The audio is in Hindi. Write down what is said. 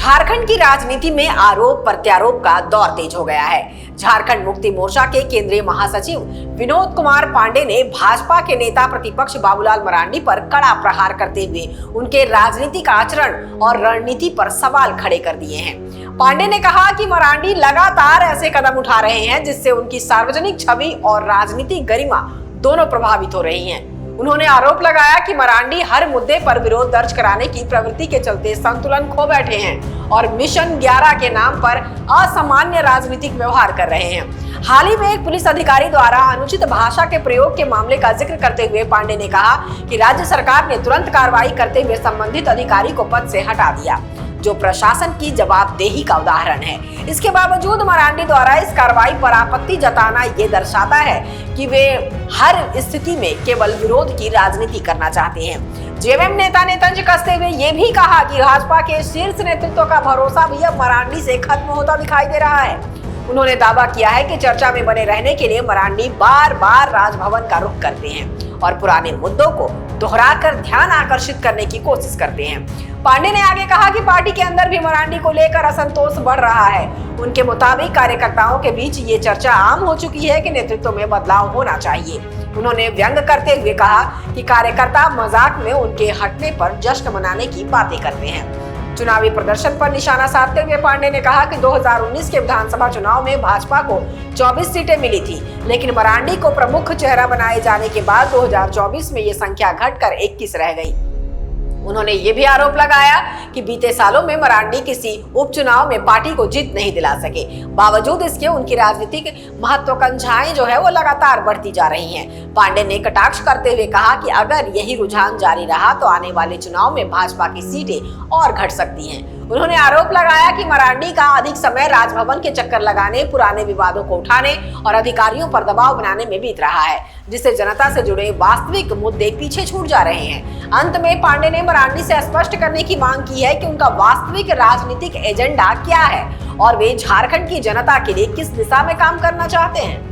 झारखंड की राजनीति में आरोप प्रत्यारोप का दौर तेज हो गया है। झारखंड मुक्ति मोर्चा के केंद्रीय महासचिव विनोद कुमार पांडे ने भाजपा के नेता प्रतिपक्ष बाबूलाल मरांडी पर कड़ा प्रहार करते हुए उनके राजनीतिक आचरण और रणनीति पर सवाल खड़े कर दिए हैं। पांडे ने कहा कि मरांडी लगातार ऐसे कदम उठा रहे हैं जिससे उनकी सार्वजनिक छवि और राजनीतिक गरिमा दोनों प्रभावित हो रही हैं। उन्होंने आरोप लगाया कि मरांडी हर मुद्दे पर विरोध दर्ज कराने की प्रवृत्ति के चलते संतुलन खो बैठे हैं और मिशन 11 के नाम पर असामान्य राजनीतिक व्यवहार कर रहे हैं। हाल ही में एक पुलिस अधिकारी द्वारा अनुचित भाषा के प्रयोग के मामले का जिक्र करते हुए पांडे ने कहा कि राज्य सरकार ने तुरंत कार्रवाई करते हुए संबंधित अधिकारी को पद से हटा दिया, जो प्रशासन की जवाबदेही का उदाहरण है। इसके बावजूद मरांडी द्वारा इस कार्रवाई पर आपत्ति जताना ये दर्शाता है कि वे हर स्थिति में केवल विरोध की राजनीति करना चाहते हैं। जेएमएम नेता ने तंज कसते हुए ये भी कहा कि भाजपा के शीर्ष नेतृत्व का भरोसा भी अब मरांडी से खत्म होता दिखाई दे रहा है। उन्होंने दावा किया है कि चर्चा में बने रहने के लिए मरांडी बार बार राजभवन का रुख करते हैं और पुराने मुद्दों को दोहराकर ध्यान आकर्षित करने की कोशिश करते हैं। पांडे ने आगे कहा कि पार्टी के अंदर भी मरांडी को लेकर असंतोष बढ़ रहा है। उनके मुताबिक कार्यकर्ताओं के बीच ये चर्चा आम हो चुकी है कि नेतृत्व में बदलाव होना चाहिए। उन्होंने व्यंग करते हुए कहा कि कार्यकर्ता मजाक में उनके हटने पर जश्न मनाने की बातें करते हैं। चुनावी प्रदर्शन पर निशाना साधते हुए पांडे ने कहा कि 2019 के विधानसभा चुनाव में भाजपा को 24 सीटें मिली थी, लेकिन मरांडी को प्रमुख चेहरा बनाए जाने के बाद 2024 में ये संख्या घटकर 21 रह गई। उन्होंने ये भी आरोप लगाया कि बीते सालों में मरांडी किसी उपचुनाव में पार्टी को जीत नहीं दिला सके। बावजूद इसके उनकी राजनीतिक महत्वाकांक्षाएं जो है वो लगातार बढ़ती जा रही हैं। पांडे ने कटाक्ष करते हुए कहा कि अगर यही रुझान जारी रहा तो आने वाले चुनाव में भाजपा की सीटें और घट सकती हैं। उन्होंने आरोप लगाया कि मरांडी का अधिक समय राजभवन के चक्कर लगाने, पुराने विवादों को उठाने और अधिकारियों पर दबाव बनाने में बीत रहा है, जिससे जनता से जुड़े वास्तविक मुद्दे पीछे छूट जा रहे हैं। अंत में पांडे ने मरांडी से स्पष्ट करने की मांग की है कि उनका वास्तविक राजनीतिक एजेंडा क्या है और वे झारखंड की जनता के लिए किस दिशा में काम करना चाहते हैं।